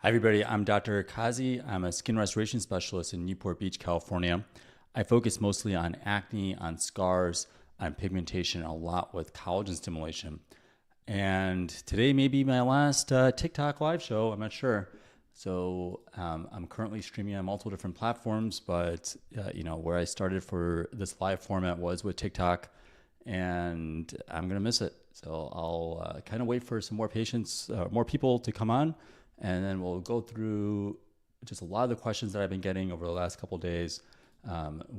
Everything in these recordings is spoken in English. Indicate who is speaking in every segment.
Speaker 1: Hi, everybody. I'm Dr. Qazi. I'm a skin restoration specialist in Newport Beach, California. I focus mostly on acne, on scars, on pigmentation, a lot with collagen stimulation. And today may be my last TikTok live show. I'm not sure. So I'm currently streaming on multiple different platforms, but where I started for this live format was with TikTok, and I'm gonna miss it. So I'll kind of wait for some more patients, more people to come on, and then we'll go through just a lot of the questions that I've been getting over the last couple of days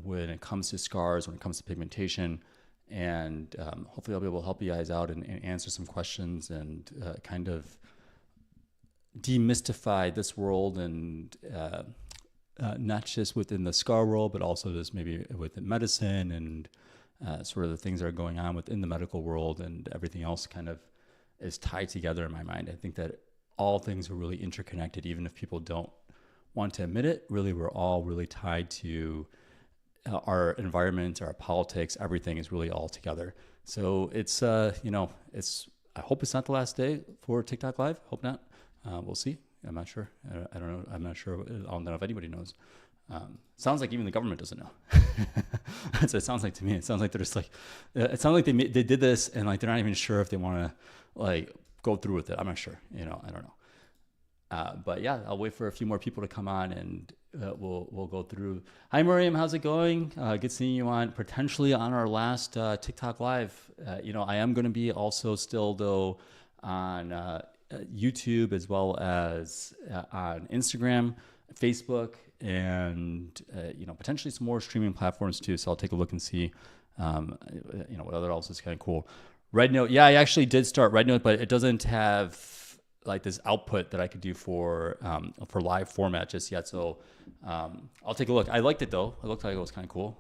Speaker 1: when it comes to scars, when it comes to pigmentation, and hopefully I'll be able to help you guys out and answer some questions and kind of demystify this world, and not just within the scar world, but also just maybe within medicine and sort of the things that are going on within the medical world, and everything else kind of is tied together in my mind. I think that all things are really interconnected, even if people don't want to admit it. Really, we're all really tied to our environment, our politics. Everything is really all together. So it's I hope it's not the last day for TikTok Live. Hope not. We'll see. I'm not sure. I don't know. I'm not sure. I don't know if anybody knows. Sounds like even the government doesn't know. That's what it sounds like to me. It sounds like they're just like, it sounds like they did this, and like they're not even sure if they want to like go through with it. I'm not sure. I don't know. But yeah, I'll wait for a few more people to come on, and we'll go through. Hi, Miriam. How's it going? Good seeing you potentially on our last TikTok Live. I am going to be also still though on YouTube, as well as on Instagram, Facebook, and potentially some more streaming platforms too. So I'll take a look and see what other else is kind of cool. Red Note, yeah, I actually did start Red Note, but it doesn't have like this output that I could do for live format just yet. So I'll take a look. I liked it though. It looked like it was kind of cool.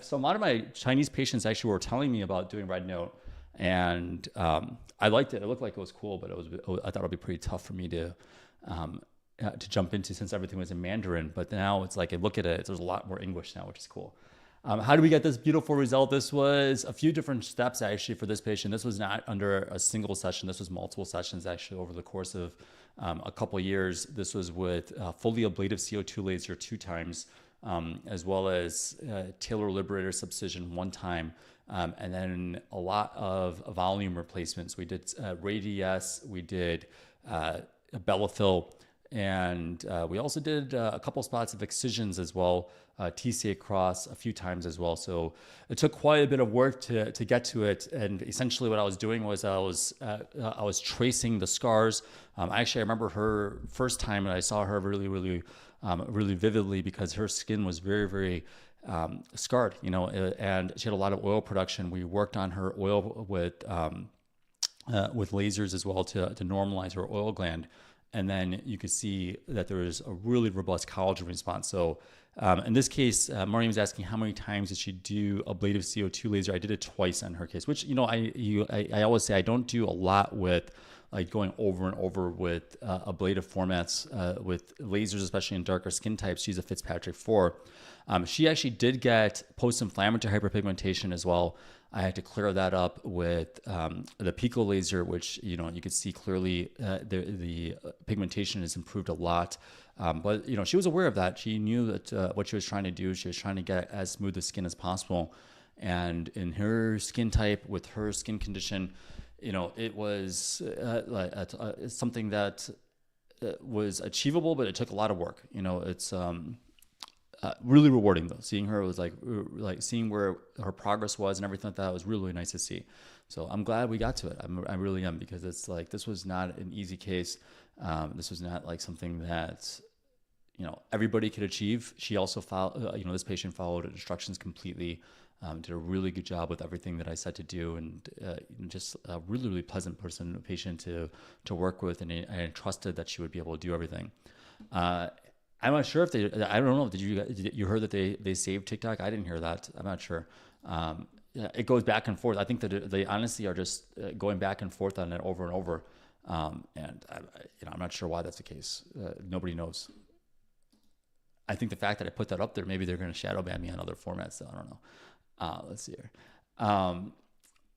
Speaker 1: So a lot of my Chinese patients actually were telling me about doing Red Note, and I liked it. It looked like it was cool, but I thought it would be pretty tough for me to jump into, since everything was in Mandarin. But now it's like, I look at it, there's a lot more English now, which is cool. How do we get this beautiful result? This was a few different steps actually for this patient. This was not under a single session. This was multiple sessions actually over the course of a couple of years. This was with fully ablative CO2 laser 2 times, as well as talar liberator subcision 1 time, and then a lot of volume replacements. We did Radiesse, we did Bellafill, and we also did a couple spots of excisions as well, TCA cross a few times as well. So it took quite a bit of work to get to it. And essentially what I was doing was I was tracing the scars. Actually, I remember her first time, and I saw her really, really, really vividly, because her skin was very, very scarred, and she had a lot of oil production. We worked on her oil with lasers as well to normalize her oil gland. And then you could see that there was a really robust collagen response. So in this case, Mariam was asking how many times did she do ablative CO2 laser. I did it twice on her case, which, I always say I don't do a lot with like going over and over with ablative formats with lasers, especially in darker skin types. She's a Fitzpatrick 4. She actually did get post-inflammatory hyperpigmentation as well. I had to clear that up with the Pico laser, which, you could see clearly the pigmentation has improved a lot. But, she was aware of that. She knew that what she was trying to do, she was trying to get as smooth a skin as possible. And in her skin type, with her skin condition, it was something that was achievable, but it took a lot of work. It's really rewarding though. Seeing her was like seeing where her progress was and everything like that was really, really nice to see. So I'm glad we got to it. I really am, because it's like, this was not an easy case. This was not like something that, everybody could achieve. She also followed, this patient followed instructions completely, did a really good job with everything that I said to do, and just a really, really pleasant patient to work with, and I trusted that she would be able to do everything. I'm not sure if I don't know. Did you heard that they saved TikTok? I didn't hear that. I'm not sure. It goes back and forth. I think that they honestly are just going back and forth on it over and over. And I'm not sure why that's the case. Nobody knows. I think the fact that I put that up there, maybe they're going to shadow ban me on other formats. So I don't know. Let's see here.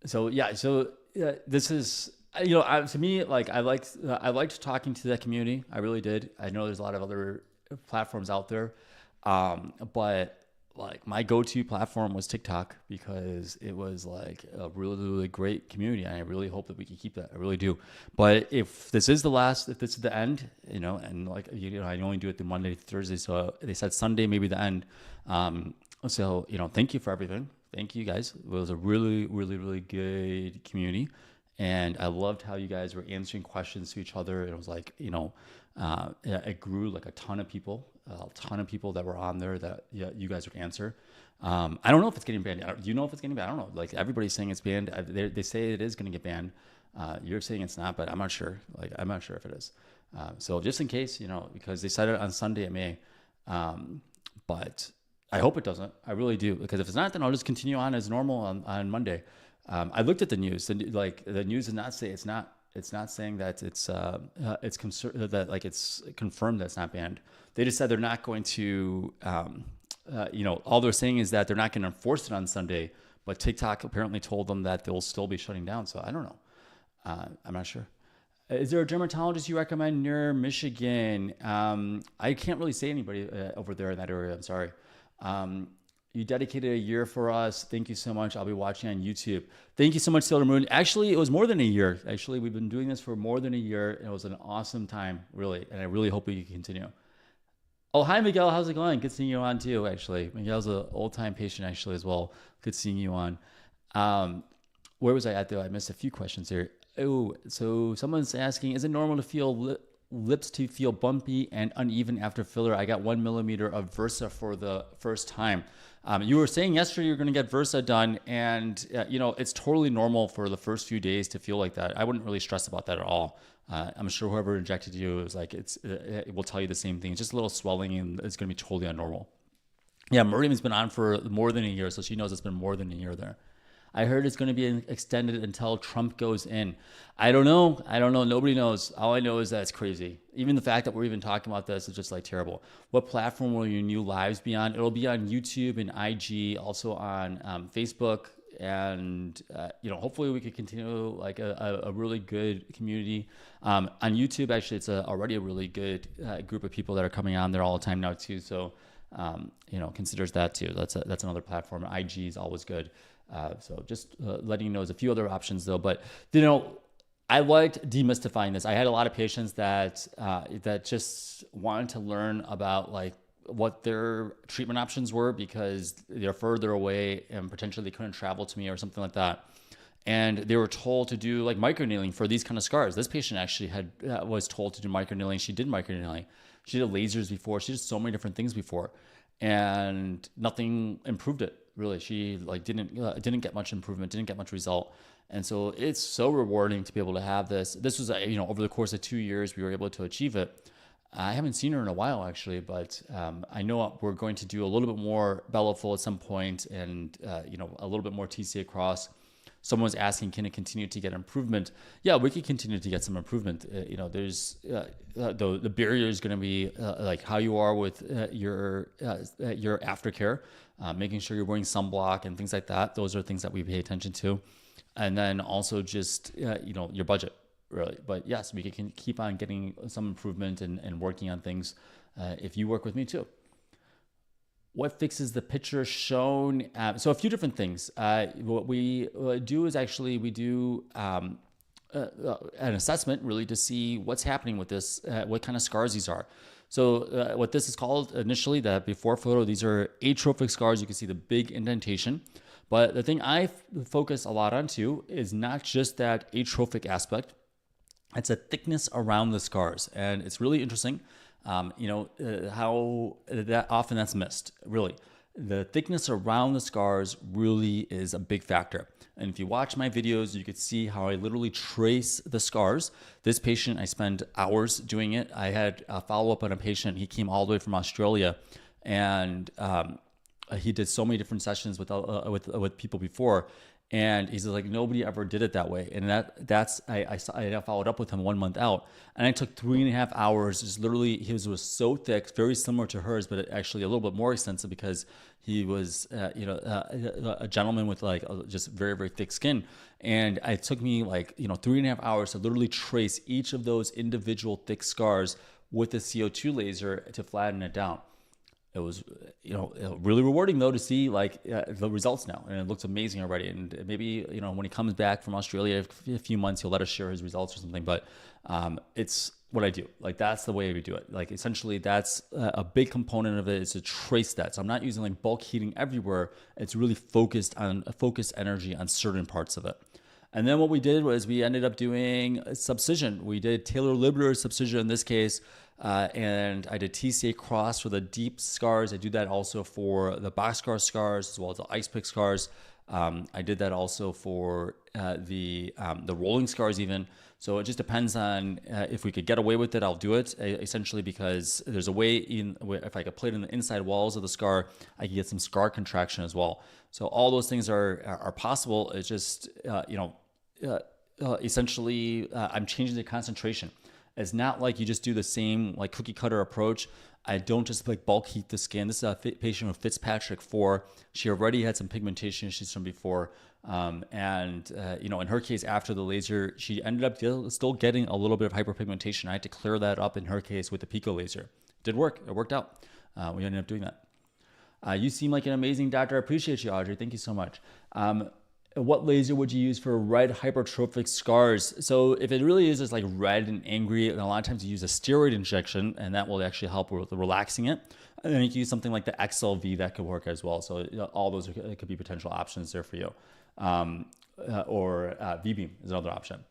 Speaker 1: So this is to me, like I liked talking to that community. I really did. I know there's a lot of other platforms out there, but like my go-to platform was TikTok because it was like a really, really great community. And I really hope that we can keep that. I really do. But if this is if this is the end, and like, I only do it the Monday to Thursday. So they said Sunday, maybe the end. So, thank you for everything. Thank you guys. It was a really, really, really good community. And I loved how you guys were answering questions to each other. It was like, it grew like a ton of people that were on there that you guys would answer. I don't know if it's getting banned. Do you know if it's getting banned? I don't know. Like everybody's saying it's banned. They say it is going to get banned. You're saying it's not, but I'm not sure. Like I'm not sure if it is. So just in case, because they said it on Sunday it may, but I hope it doesn't. I really do, because if it's not, then I'll just continue on as normal on Monday. I looked at the news, and like the news did not say it's not saying that it's confirmed that it's not banned. They just said they're not going to, all they're saying is that they're not going to enforce it on Sunday, but TikTok apparently told them that they'll still be shutting down. So I don't know. I'm not sure. Is there a dermatologist you recommend near Michigan? I can't really say anybody over there in that area. I'm sorry. You dedicated a year for us. Thank you so much. I'll be watching on YouTube. Thank you so much, Sailor Moon. Actually, it was more than a year. Actually, we've been doing this for more than a year. It was an awesome time, really. And I really hope we can continue. Oh, hi, Miguel. How's it going? Good seeing you on too, actually. Miguel's an old-time patient, actually, as well. Good seeing you on. Where was I at, though? I missed a few questions here. Oh, so someone's asking, is it normal to feel lips to feel bumpy and uneven after filler? I got 1 millimeter of Versa for the first time. You were saying yesterday you're going to get Versa done, and it's totally normal for the first few days to feel like that. I wouldn't really stress about that at all. I'm sure whoever injected you is like, it will tell you the same thing. It's just a little swelling, and it's going to be totally abnormal. Yeah, Miriam's been on for more than a year, so she knows it's been more than a year there. I heard it's going to be extended until Trump goes in. I don't know. Nobody knows. All I know is that it's crazy. Even the fact that we're even talking about this is just like terrible. What platform will your new lives be on? It'll be on YouTube and IG, also on Facebook. And, hopefully we could continue like a really good community. On YouTube, actually, it's already a really good group of people that are coming on there all the time now too. So, considers that too. That's another platform. IG is always good. So just letting you know, there's a few other options though, but I liked demystifying this. I had a lot of patients that just wanted to learn about like what their treatment options were because they're further away and potentially they couldn't travel to me or something like that. And they were told to do like microneedling for these kind of scars. This patient actually was told to do microneedling. She did microneedling. She did lasers before. She did so many different things before, and nothing improved it. Really, she like didn't get much improvement, didn't get much result, and so it's so rewarding to be able to have this. This was over the course of 2 years we were able to achieve it. I haven't seen her in a while actually, but I know we're going to do a little bit more Bellafill at some point, and a little bit more TCA cross. Someone's asking, can it continue to get improvement? Yeah, we can continue to get some improvement. There's the barrier is going to be like how you are with your aftercare, making sure you're wearing sunblock and things like that. Those are things that we pay attention to, and then also just your budget, really. But yes, we can keep on getting some improvement and working on things if you work with me too. What fixes the picture shown? So a few different things. What we do is actually we do an assessment really to see what's happening with this, what kind of scars these are. So what this is called initially, the before photo, these are atrophic scars. You can see the big indentation. But the thing I focus a lot on too is not just that atrophic aspect. It's a thickness around the scars. And it's really interesting. How that often that's missed, really. The thickness around the scars really is a big factor. And if you watch my videos, you could see how I literally trace the scars. This patient, I spend hours doing it. I had a follow-up on a patient. He came all the way from Australia, and he did so many different sessions with people before. And he's like, nobody ever did it that way. And I followed up with him 1 month out, and I took 3.5 hours. Just literally, his was so thick, very similar to hers, but actually a little bit more extensive because he was, a gentleman with like just very, very thick skin. And it took me like, 3.5 hours to literally trace each of those individual thick scars with the CO2 laser to flatten it down. It was, really rewarding though to see like the results now, and it looks amazing already. And maybe when he comes back from Australia in a few months, he'll let us share his results or something. But it's what I do. Like that's the way we do it. Like essentially, that's a big component of it is to trace that. So I'm not using like bulk heating everywhere. It's really focused energy on certain parts of it. And then what we did was we ended up doing subcision. We did Taylor-Libler subcision in this case, and I did TCA cross for the deep scars. I do that also for the boxcar scars as well as the ice pick scars. I did that also for the rolling scars even. So it just depends on if we could get away with it, I'll do it. Essentially because there's a way if I could play it in the inside walls of the scar, I can get some scar contraction as well. So all those things are possible. It's just, essentially I'm changing the concentration. It's not like you just do the same like cookie cutter approach. I don't just like bulk heat the skin. This is a patient with Fitzpatrick 4. She already had some pigmentation issues from before. In her case, after the laser, she ended up still getting a little bit of hyperpigmentation. I had to clear that up in her case with the Pico laser. It did work. It worked out. We ended up doing that. You seem like an amazing doctor. I appreciate you, Audrey. Thank you so much. What laser would you use for red hypertrophic scars? So if it really is just like red and angry, and a lot of times you use a steroid injection, and that will actually help with relaxing it. And then you can use something like the XLV that could work as well. So all those could be potential options there for you. Or V-beam is another option.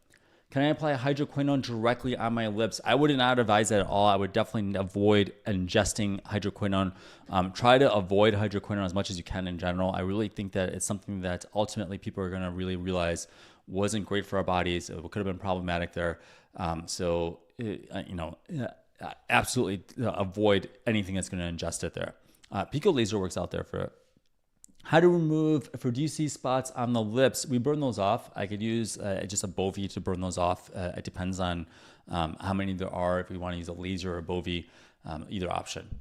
Speaker 1: Can I apply hydroquinone directly on my lips? I would not advise that at all. I would definitely avoid ingesting hydroquinone. Try to avoid hydroquinone as much as you can in general. I really think that it's something that ultimately people are going to really realize wasn't great for our bodies. It could have been problematic there. Absolutely avoid anything that's going to ingest it there. Pico laser works out there for it. How to remove Radiesse spots on the lips. We burn those off. I could use just a Bovie to burn those off. It depends on how many there are. If we want to use a laser or a Bovie, either option.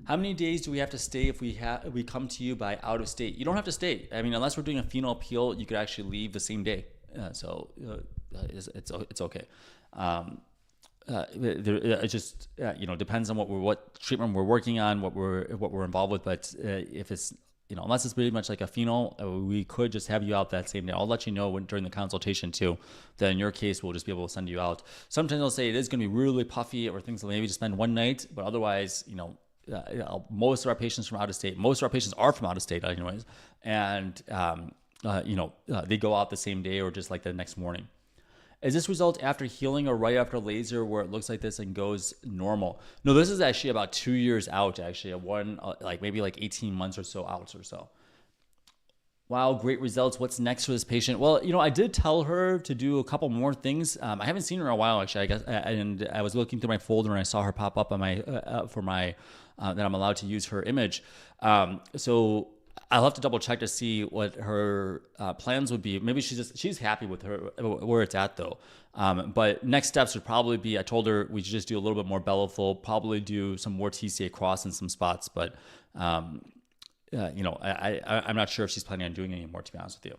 Speaker 1: How many days do we have to stay if we come to you by out of state? You don't have to stay. I mean, unless we're doing a phenol peel, you could actually leave the same day. It's okay. It just depends on what treatment we're working on, what we're involved with. But if it's unless it's pretty much like a phenol, we could just have you out that same day. I'll let you know during the consultation too. Then in your case, we'll just be able to send you out. Sometimes they'll say it is going to be really puffy or things like maybe just spend one night, but otherwise, most of our patients from out of state, most of our patients are from out of state anyways. And, they go out the same day or just like the next morning. Is this result after healing or right after laser where it looks like this and goes normal? No, this is actually about 2 years out, actually. Maybe 18 months or so out or so. Wow, great results. What's next for this patient? Well, I did tell her to do a couple more things. I haven't seen her in a while, actually, I guess. And I was looking through my folder and I saw her pop up on my that I'm allowed to use her image. So I'll have to double check to see what her plans would be. Maybe she's happy with where it's at though. But next steps would probably be, I told her we should just do a little bit more Bellafill, probably do some more TCA cross in some spots. But, I'm not sure if she's planning on doing any more, to be honest with you.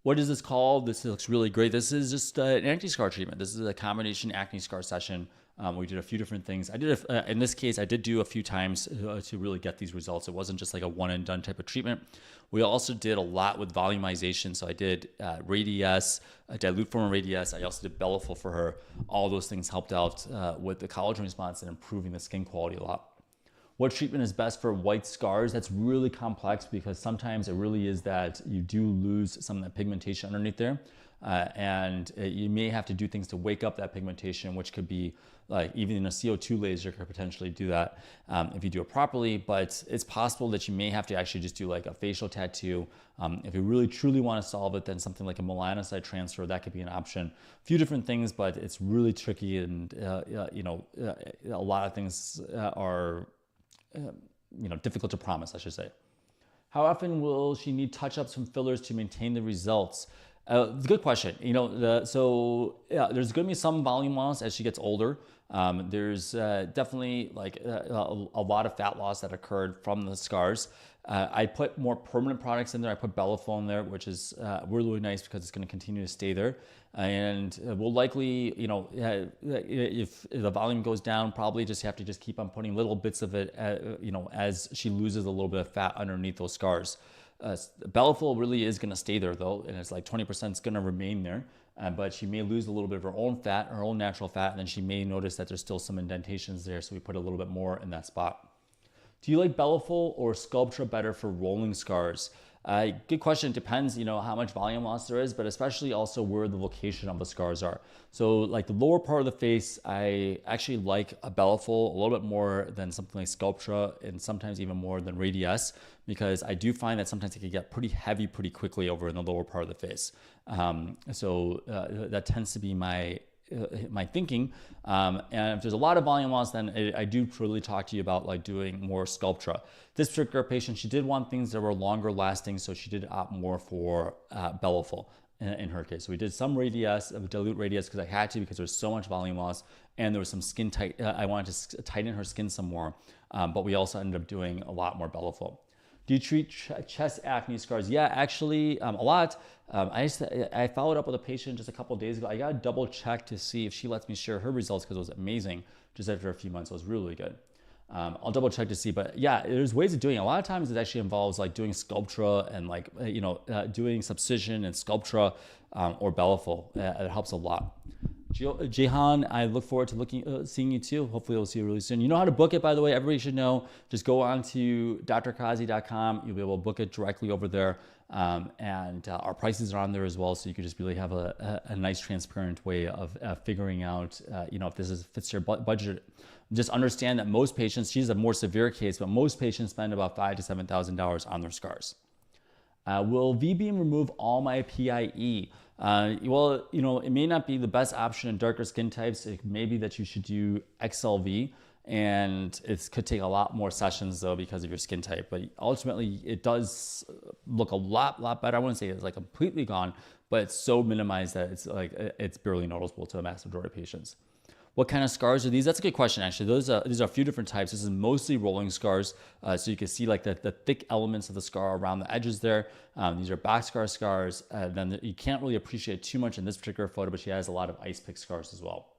Speaker 1: What is this called? This looks really great. This is just an anti-scar treatment. This is a combination acne scar session. We did a few different things. In this case, I did do a few times to really get these results. It wasn't just like a one and done type of treatment. We also did a lot with volumization. So I did Radiesse, a dilute form of Radiesse. I also did Bellafill for her. All those things helped out with the collagen response and improving the skin quality a lot. What treatment is best for white scars? That's really complex because sometimes it really is that you do lose some of that pigmentation underneath there. And you may have to do things to wake up that pigmentation, which could be like even a CO2 laser could potentially do that if you do it properly. But it's possible that you may have to actually just do like a facial tattoo. If you really truly want to solve it, then something like a melanocyte transfer, that could be an option. A few different things, but it's really tricky, and a lot of things are difficult to promise, I should say.
Speaker 2: How often will she need touch-ups from fillers to maintain the results? It's a good question. You know, there's going to be some volume loss as she gets older. There's definitely like a lot of fat loss that occurred from the scars. I put more permanent products in there. I put Bellafill in there, which is really nice because it's going to continue to stay there. And we'll likely, you know, if the volume goes down, probably just have to just keep on putting little bits of it, you know, as she loses a little bit of fat underneath those scars. Bellafill really is going to stay there though, and it's like 20% is going to remain there. But she may lose a little bit of her own fat, her own natural fat, and then she may notice that there's still some indentations there, so we put a little bit more in that spot. Do you like Bellafill or Sculptra better for rolling scars? Good question. It depends, you know, how much volume loss there is, but especially also where the location of the scars are. So like the lower part of the face, I actually like a Bellafill a little bit more than something like Sculptra, and sometimes even more than Radiesse, because I do find that sometimes it can get pretty heavy pretty quickly over in the lower part of the face. That tends to be my thinking. And if there's a lot of volume loss, then I do truly talk to you about like doing more Sculptra. This particular patient, she did want things that were longer lasting, so she did opt more for Bellafill in her case. So we did some Radiesse, dilute Radiesse, because I had to, because there's so much volume loss, and there was some skin tight. I wanted to tighten her skin some more, but we also ended up doing a lot more Bellafill. Do you treat chest acne scars? Yeah, actually, a lot. I followed up with a patient just a couple of days ago. I got to double check to see if she lets me share her results, because it was amazing just after a few months. It was really good. I'll double check to see, but yeah, there's ways of doing it. A lot of times it actually involves like doing Sculptra and like, you know, doing Subcision and Sculptra or Bellafill. It helps a lot. Jehan, I look forward to seeing you too. Hopefully we'll see you really soon. You know how to book it, by the way. Everybody should know. Just go on to drqazi.com. You'll be able to book it directly over there. And our prices are on there as well. So you can just really have a nice, transparent way of figuring out, you know, if this fits your budget. Just understand that most patients, she's a more severe case, but most patients spend about $5,000 to $7,000 on their scars. Will V-Beam remove all my PIE? Well, you know, it may not be the best option in darker skin types. It may be that you should do XLV, and it could take a lot more sessions though because of your skin type. But ultimately, it does look a lot better. I wouldn't say it's like completely gone, but it's so minimized that it's like it's barely noticeable to a massive majority of patients. What kind of scars are these? That's a good question, actually. These are a few different types. This is mostly rolling scars. So you can see like the thick elements of the scar around the edges there. These are boxcar scars. Then you can't really appreciate too much in this particular photo, but she has a lot of ice pick scars as well.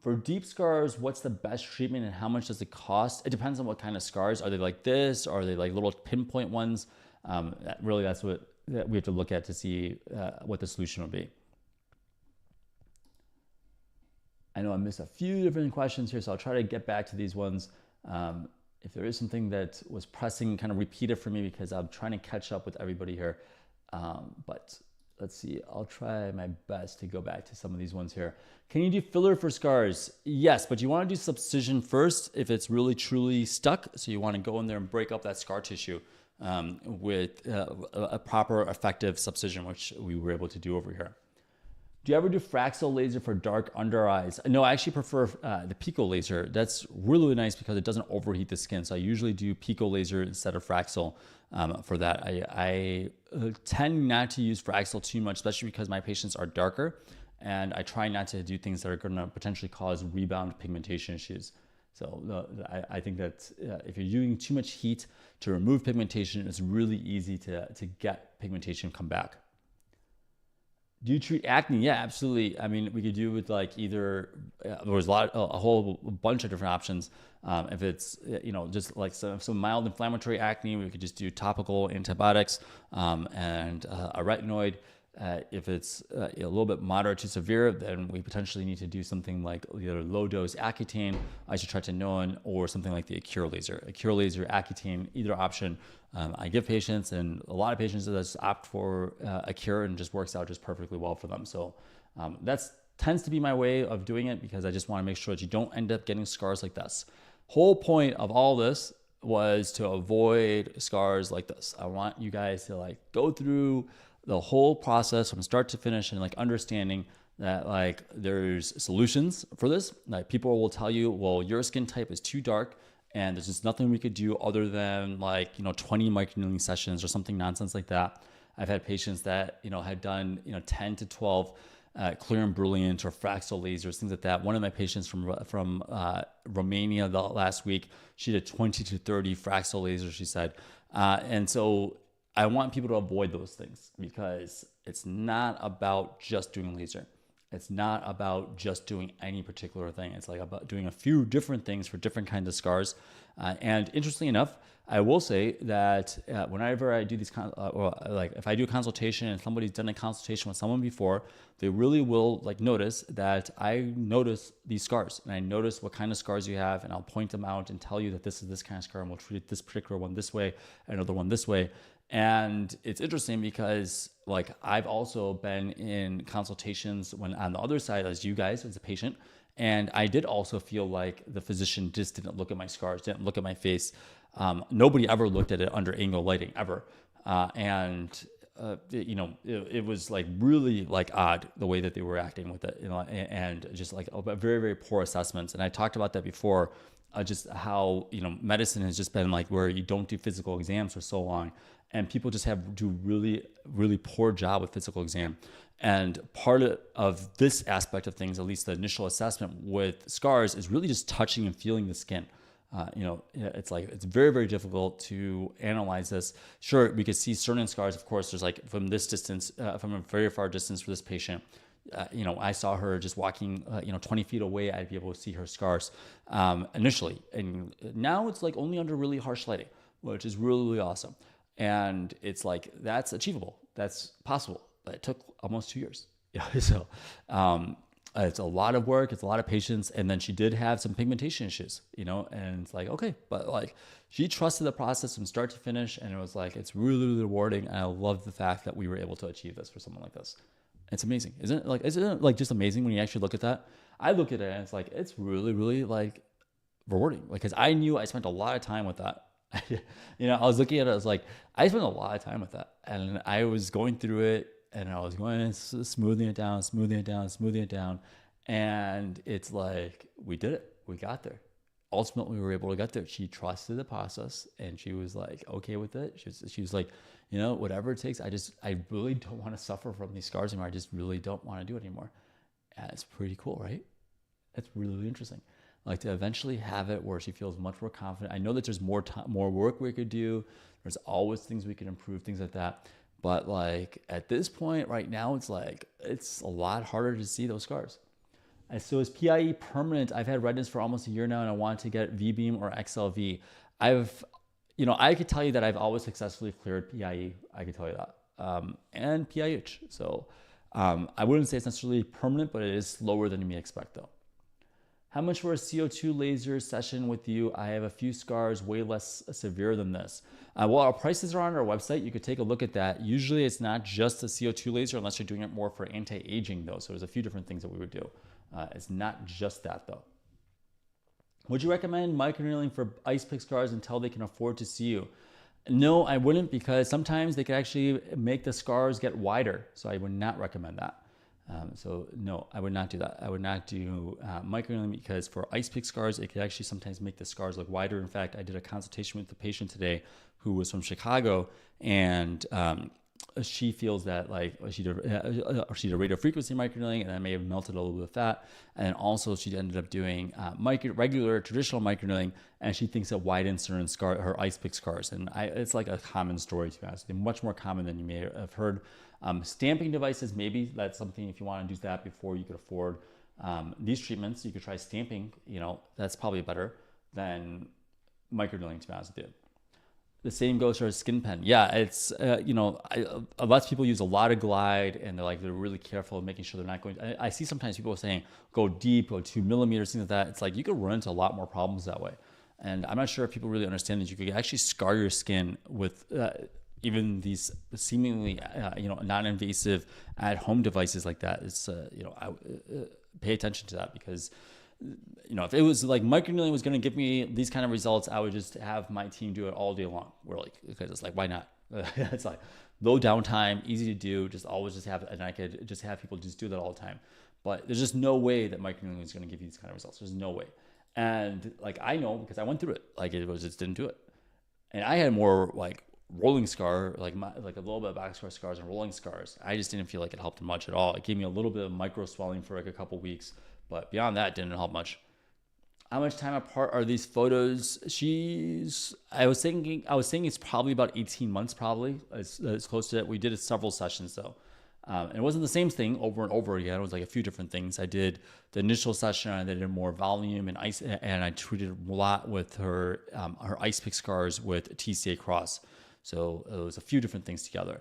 Speaker 2: For deep scars, what's the best treatment and how much does it cost? It depends on what kind of scars. Are they like this? Or are they like little pinpoint ones? That's what we have to look at to see what the solution would be. I know I missed a few different questions here, so I'll try to get back to these ones. If there is something that was pressing, kind of repeat it for me, because I'm trying to catch up with everybody here. But let's see, I'll try my best to go back to some of these ones here. Can you do filler for scars? Yes, but you want to do subcision first if it's really truly stuck. So you want to go in there and break up that scar tissue with a proper effective subcision, which we were able to do over here. Do you ever do Fraxel laser for dark under eyes? No, I actually prefer the Pico laser. That's really nice because it doesn't overheat the skin. So I usually do Pico laser instead of Fraxel for that. I tend not to use Fraxel too much, especially because my patients are darker. And I try not to do things that are going to potentially cause rebound pigmentation issues. So I think that if you're using too much heat to remove pigmentation, it's really easy to get pigmentation come back. Do you treat acne? Yeah, absolutely. I mean, we could do with like either, there's a whole bunch of different options. If it's, you know, just like some mild inflammatory acne, we could just do topical antibiotics and a retinoid. If it's a little bit moderate to severe, then we potentially need to do something like either low dose Accutane, isotretinoin, or something like the Accure laser. Accure laser, Accutane, either option. I give patients, and a lot of patients that opt for Accure and just works out just perfectly well for them. So that tends to be my way of doing it, because I just want to make sure that you don't end up getting scars like this. Whole point of all this was to avoid scars like this. I want you guys to like go through the whole process from start to finish and like understanding that like there's solutions for this. Like people will tell you, well, your skin type is too dark And there's just nothing we could do other than like, 20 microneedling sessions or something nonsense like that. I've had patients that, had done, 10 to 12 clear and brilliant or Fraxel lasers, things like that. One of my patients from Romania last week, she did 20 to 30 Fraxel lasers, she said. And so I want people to avoid those things because it's not about just doing laser. It's not about just doing any particular thing. It's like about doing a few different things for different kinds of scars. And interestingly enough, I will say that whenever I do these, like if I do a consultation and somebody's done a consultation with someone before, they really will like notice that I notice these scars and I notice what kind of scars you have, and I'll point them out and tell you that this is this kind of scar and we'll treat this particular one this way, another one this way. And it's interesting because like I've also been in consultations when on the other side as you guys as a patient, and I did also feel like the physician just didn't look at my scars, didn't look at my face. Nobody ever looked at it under angle lighting ever. It was like really like odd the way that they were acting with it, and just like very, very poor assessments. And I talked about that before, just how, medicine has just been like where you don't do physical exams for so long. And people just do really, really poor job with physical exam. And part of this aspect of things, at least the initial assessment with scars, is really just touching and feeling the skin. It's very, very difficult to analyze this. Sure, we could see certain scars. Of course, there's like from this distance, from a very far distance for this patient. I saw her just walking, 20 feet away. I'd be able to see her scars initially. And now it's like only under really harsh lighting, which is really, really awesome. And it's like, that's achievable. That's possible. But it took almost 2 years. So it's a lot of work. It's a lot of patience. And then she did have some pigmentation issues, and it's like, okay, but like she trusted the process from start to finish. And it was like, it's really, really rewarding. And I love the fact that we were able to achieve this for someone like this. It's amazing. Isn't it like just amazing when you actually look at that? I look at it and it's like, it's really, really like rewarding. Like, cause I knew I spent a lot of time with that. I was looking at it, I was like, I spent a lot of time with that. And I was going through it and I was going smoothing it down. And it's like, we did it. We got there. Ultimately, we were able to get there. She trusted the process and she was like, okay with it. She was like, whatever it takes. I really don't want to suffer from these scars anymore. I just really don't want to do it anymore. And it's pretty cool, right? It's really, really interesting. Like to eventually have it where she feels much more confident. I know that there's more work we could do. There's always things we can improve, things like that. But like at this point right now, it's like, it's a lot harder to see those scars. And so is PIE permanent? I've had redness for almost a year now and I want to get V-beam or XLV. I could tell you that I've always successfully cleared PIE. I could tell you that. And PIH. So I wouldn't say it's necessarily permanent, but it is slower than you may expect though. How much for a CO2 laser session with you? I have a few scars way less severe than this. Well, our prices are on our website. You could take a look at that. Usually it's not just a CO2 laser unless you're doing it more for anti-aging though. So there's a few different things that we would do. It's not just that though. Would you recommend microneedling for ice pick scars until they can afford to see you? No, I wouldn't, because sometimes they could actually make the scars get wider. So I would not recommend that. So no, I would not do that. I would not do microneedling because for ice pick scars, it could actually sometimes make the scars look wider. In fact, I did a consultation with the patient today who was from Chicago, and she feels that like she did radio frequency microneedling, and that may have melted a little bit of fat. And also she ended up doing regular traditional microneedling, and she thinks it widens her ice pick scars. And it's like a common story, to be honest. They're much more common than you may have heard. Stamping devices, maybe that's something if you want to do that before you could afford these treatments. You could try stamping. That's probably better than microneedling, to be honest with you. The same goes for a skin pen. Yeah, it's lots of people use a lot of Glide, and they're really careful of making sure they're not going. I see sometimes people saying go deep, go 2 millimeters, things like that. It's like you could run into a lot more problems that way. And I'm not sure if people really understand that you could actually scar your skin with even these seemingly non-invasive at-home devices like that. It's pay attention to that, because if it was like microneedling was going to give me these kind of results, I would just have my team do it all day long. Because it's like, why not? It's like low downtime, easy to do, just have it, and I could just have people just do that all the time. But there's just no way that microneedling is going to give you these kind of results. There's no way. And like, I know because I went through it, like it just didn't do it. And I had more like rolling scar, like like a little bit of back scars and rolling scars. I just didn't feel like it helped much at all. It gave me a little bit of micro swelling for like a couple weeks, but beyond that, it didn't help much. How much time apart are these photos? I was thinking it's probably about 18 months, probably. It's close to it. We did it several sessions though. And it wasn't the same thing over and over again. It was like a few different things. I did the initial session, I did more volume and ice, and I treated a lot with her ice pick scars with TCA cross. So it was a few different things together.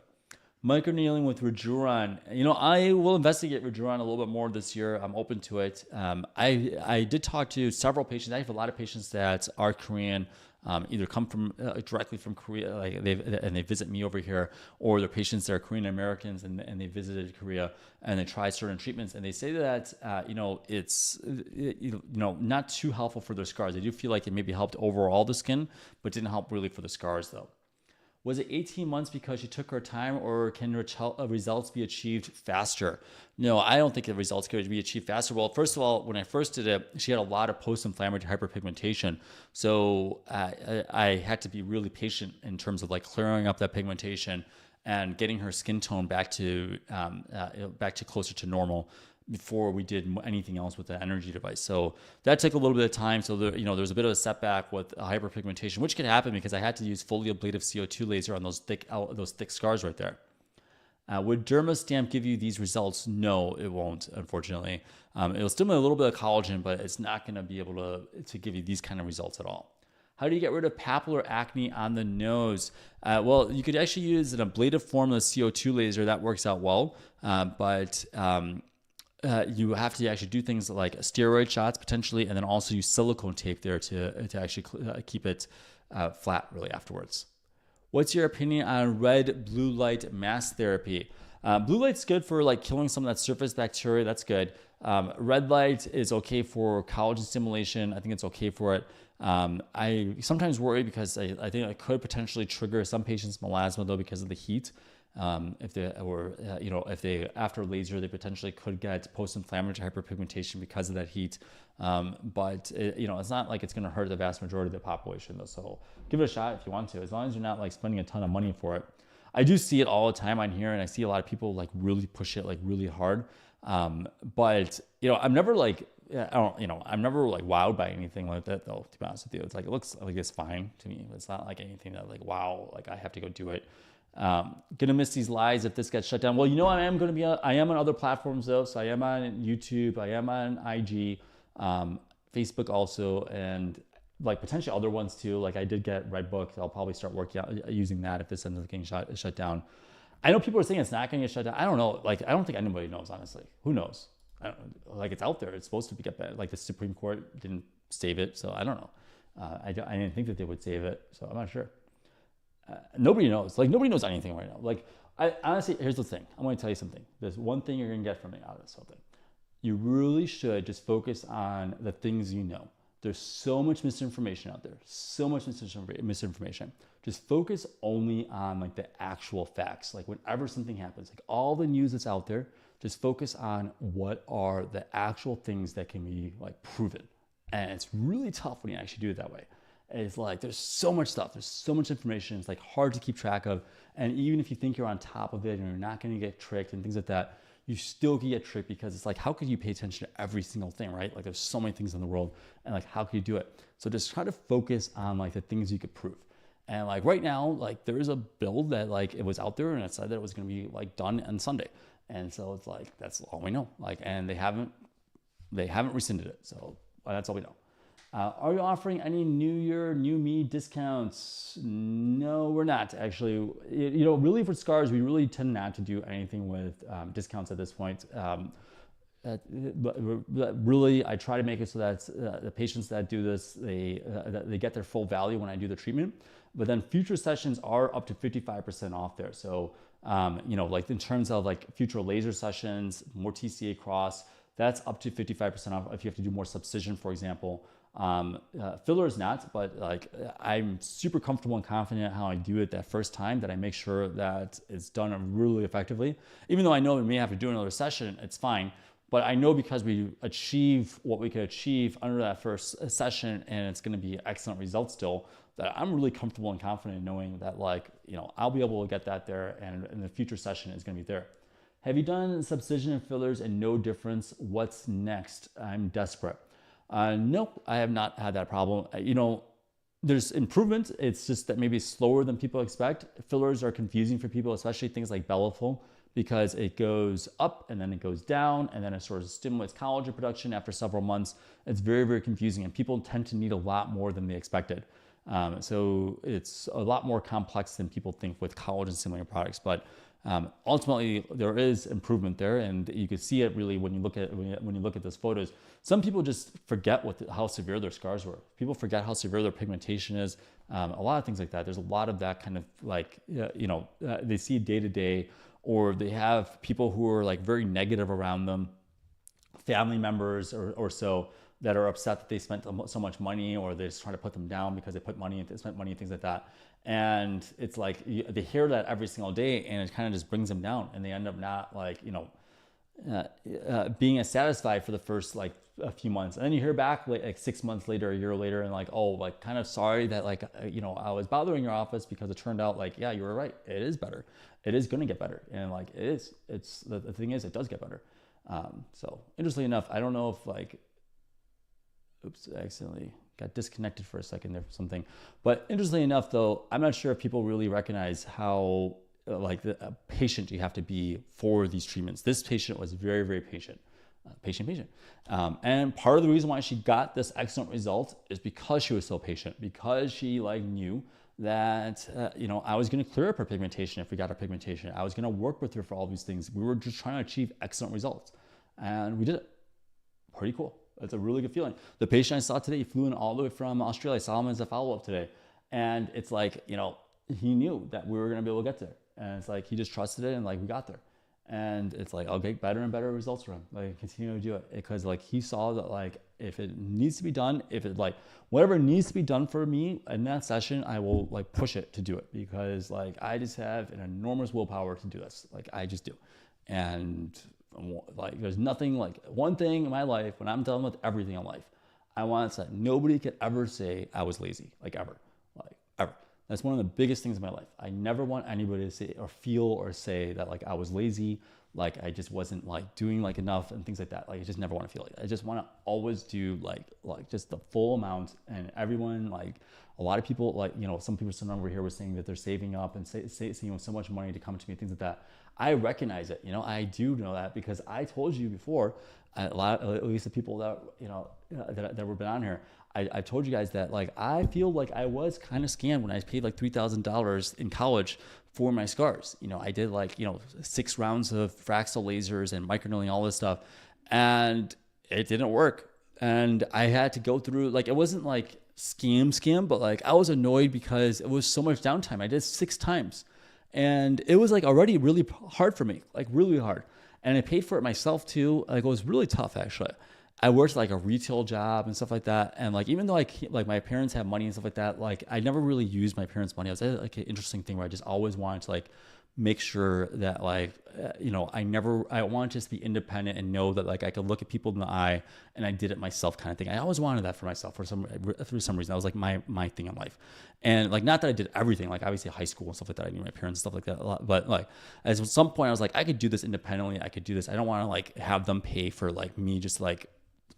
Speaker 2: Microneedling with Rejuran. I will investigate Rejuran a little bit more this year. I'm open to it. I did talk to several patients. I have a lot of patients that are Korean, either come from directly from Korea, like they visit me over here, or they're patients that are Korean Americans and they visited Korea and they try certain treatments and they say that it's not too helpful for their scars. They do feel like it maybe helped overall the skin, but didn't help really for the scars though. Was it 18 months because she took her time, or can results be achieved faster? No, I don't think the results could be achieved faster. Well, first of all, when I first did it, she had a lot of post-inflammatory hyperpigmentation. So I had to be really patient in terms of like clearing up that pigmentation and getting her skin tone back to closer to normal before we did anything else with the energy device. So that took a little bit of time. So there's a bit of a setback with hyperpigmentation, which could happen because I had to use fully ablative CO2 laser on those thick scars right there. Would DermaStamp give you these results? No, it won't, unfortunately. It'll stimulate a little bit of collagen, but it's not going to be able to give you these kind of results at all. How do you get rid of papular acne on the nose? Well, you could actually use an ablative form of the CO2 laser. That works out well, but you have to actually do things like steroid shots potentially, and then also use silicone tape there to actually keep it flat really afterwards. What's your opinion on red blue light mask therapy? Blue light's good for like killing some of that surface bacteria. That's good. Red light is okay for collagen stimulation. I think it's okay for it. I sometimes worry because I think it could potentially trigger some patients' melasma though because of the heat. If they after laser, they potentially could get post-inflammatory hyperpigmentation because of that heat. But it's not like it's going to hurt the vast majority of the population though. So give it a shot if you want to, as long as you're not like spending a ton of money for it. I do see it all the time on here, and I see a lot of people like really push it like really hard. But I'm never like, I'm never like wowed by anything like that though, to be honest with you. It's like, it looks like it's fine to me. It's not like anything that like, wow, like I have to go do it. Gonna miss these lives if this gets shut down. Well, I am on other platforms though. So I am on YouTube, I am on IG, Facebook also, and like potentially other ones too. Like I did get Redbook. I'll probably start working out using that if this ends up getting shut down. I know people are saying it's not going to get shut down. I don't know. Like, I don't think anybody knows, honestly. Who knows? I don't know. Like, it's out there. It's supposed to get better. Like, the Supreme Court didn't save it, so I don't know. I didn't think that they would save it, so I'm not sure. Nobody knows. Like, nobody knows anything right now. Like, honestly, here's the thing. I'm going to tell you something. There's one thing you're going to get from me out of this whole thing. You really should just focus on the things you know. There's so much misinformation out there. So much misinformation. Just focus only on like the actual facts. Like whenever something happens, like all the news that's out there, just focus on what are the actual things that can be like proven. And it's really tough when you actually do it that way. It's like there's so much stuff, there's so much information, it's like hard to keep track of. And even if you think you're on top of it and you're not gonna get tricked and things like that, you still can get tricked because it's like, how could you pay attention to every single thing, right? Like there's so many things in the world and like, how can you do it? So just try to focus on like the things you could prove. And like right now, like there is a bill that like it was out there and it said that it was gonna be like done on Sunday. And so it's like, that's all we know. Like, and they haven't rescinded it. So that's all we know. Are you offering any New Year, New Me discounts? No, we're not actually. Really for scars, we really tend not to do anything with discounts at this point. But really, I try to make it so that the patients that do this, they get their full value when I do the treatment. But then future sessions are up to 55% off there. So, like in terms of like future laser sessions, more TCA cross, that's up to 55% off if you have to do more subcision, for example. Filler is not, but like I'm super comfortable and confident how I do it that first time, that I make sure that it's done really effectively. Even though I know we may have to do another session, it's fine. But I know because we achieve what we could achieve under that first session, and it's going to be excellent results still, that I'm really comfortable and confident knowing that, like, you know, I'll be able to get that there, and in the future session is going to be there. Have you done subcision and fillers and no difference? What's next? I'm desperate. Nope, I have not had that problem. You know, there's improvement. It's just that maybe slower than people expect. Fillers are confusing for people, especially things like Bellafill, because it goes up and then it goes down, and then it sort of stimulates collagen production after several months. It's very, very confusing, and people tend to need a lot more than they expected. So it's a lot more complex than people think with collagen stimulating products. But ultimately, there is improvement there, and you can see it really when you look at those photos. Some people just forget how severe their scars were. People forget how severe their pigmentation is. A lot of things like that. There's a lot of that kind of like they see day to day, or they have people who are like very negative around them, family members or so, that are upset that they spent so much money, or they're just trying to put them down because they spent money and things like that. And it's like they hear that every single day, and it kind of just brings them down, and they end up not like, being as satisfied for the first like a few months. And then you hear back like 6 months later, a year later, and like, oh, like kind of sorry that like, I was bothering your office, because it turned out like, yeah, you were right. It is better. It is going to get better. And like, it's the thing is, it does get better. So interestingly enough, I don't know if like, oops, I accidentally got disconnected for a second there for something. But interestingly enough, though, I'm not sure if people really recognize how patient you have to be for these treatments. This patient was very, very patient. And part of the reason why she got this excellent result is because she was so patient, because she like knew that, I was going to clear up her pigmentation if we got her pigmentation. I was going to work with her for all these things. We were just trying to achieve excellent results, and we did it. Pretty cool. It's a really good feeling. The patient I saw today, he flew in all the way from Australia. I saw him as a follow-up today. And it's like, he knew that we were going to be able to get there. And it's like, he just trusted it, and like, we got there. And it's like, I'll get better and better results from him. Like, continue to do it, because like, he saw that like, if it needs to be done, if it like, whatever needs to be done for me in that session, I will like push it to do it, because like, I just have an enormous willpower to do this. Like, I just do. And like, there's nothing, like one thing in my life, when I'm done with everything in life, I want that nobody could ever say I was lazy, like ever. That's one of the biggest things in my life. I never want anybody to say or feel or say that like I was lazy, like I just wasn't like doing like enough and things like that. Like, I just never want to feel like that. I just want to always do like just the full amount. And everyone, like a lot of people, like, some people sitting over here were saying that they're saving up and saving so much money to come to me, things like that. I recognize it. I do know that, because I told you before, at least the people that, that were been on here, I told you guys that like, I feel like I was kind of scammed when I paid like $3,000 in college for my scars. I did like, 6 rounds of Fraxel lasers and microneedling, all this stuff, and it didn't work. And I had to go through, like, it wasn't like scam, but like, I was annoyed because it was so much downtime. I did 6 times, and it was like already really hard for me, like really hard. And I paid for it myself too. Like, it was really tough, actually. I worked like a retail job and stuff like that. And like, even though like my parents have money and stuff like that, like I never really used my parents' money. I was like an interesting thing where I just always wanted to like make sure that like, I wanted to just be independent and know that like I could look at people in the eye and I did it myself, kind of thing. I always wanted that for myself for some reason. That was like my thing in life. And like, not that I did everything, like obviously high school and stuff like that, I knew my parents and stuff like that a lot, but like at some point I was like, I could do this independently. I could do this. I don't want to like have them pay for like me just like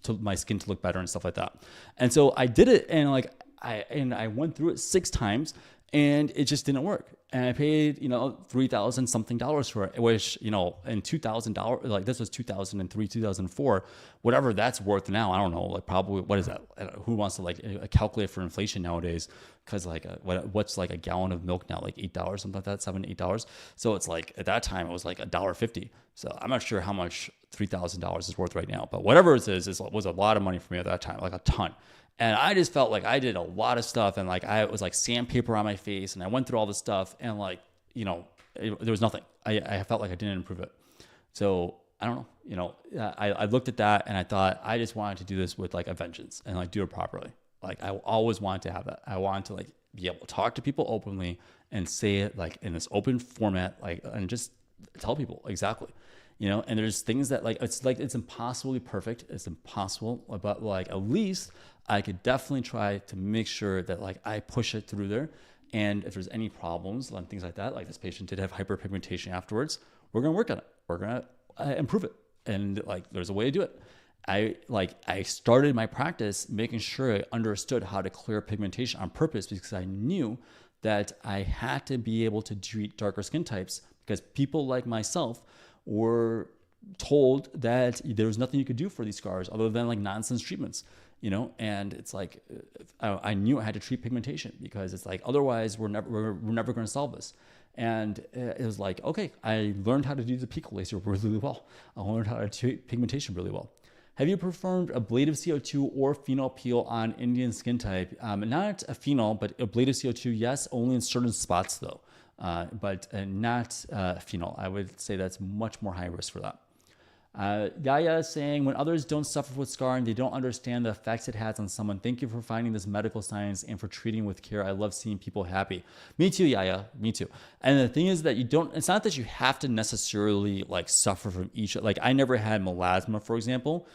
Speaker 2: to my skin to look better and stuff like that. And so I did it, and like I went through it 6 times, and it just didn't work. And I paid, $3,000 something for it, which, in $2,000, like this was 2003, 2004, whatever that's worth now. I don't know, like probably, what is that? Who wants to like calculate for inflation nowadays? Cause like, what's like a gallon of milk now? Like $8, something like that, $7, $8. So it's like, at that time it was like $1.50. So I'm not sure how much $3,000 is worth right now, but whatever it is, was a lot of money for me at that time, like a ton. And I just felt like I did a lot of stuff, and like I was like sandpaper on my face, and I went through all this stuff, and like, there was nothing. I felt like I didn't improve it. So I don't know, I looked at that and I thought, I just wanted to do this with like a vengeance and like do it properly. Like, I always wanted to have that. I wanted to like be able to talk to people openly and say it like in this open format, like, and just tell people exactly. and there's things that it's impossibly perfect. It's impossible, but like at least I could definitely try to make sure that like I push it through there. And if there's any problems and things like that, like this patient did have hyperpigmentation afterwards, we're going to work on it. We're going to improve it. And like, there's a way to do it. I started my practice making sure I understood how to clear pigmentation on purpose, because I knew that I had to be able to treat darker skin types, because people like myself were told that there was nothing you could do for these scars other than like nonsense treatments, and it's like, I knew I had to treat pigmentation, because it's like, otherwise we're never going to solve this. And it was like, okay, I learned how to do the Pico laser really well. I learned how to treat pigmentation really well. Have you performed ablative CO2 or phenol peel on Indian skin type? Not a phenol, but ablative CO2, yes, only in certain spots though, but not phenol. I would say that's much more high risk for that. Gaia is saying, when others don't suffer with scarring, they don't understand the effects it has on someone. Thank you for finding this medical science and for treating with care. I love seeing people happy. Me too, Yaya. Me too. And the thing is that it's not that you have to necessarily like suffer from each. Like I never had melasma, for example,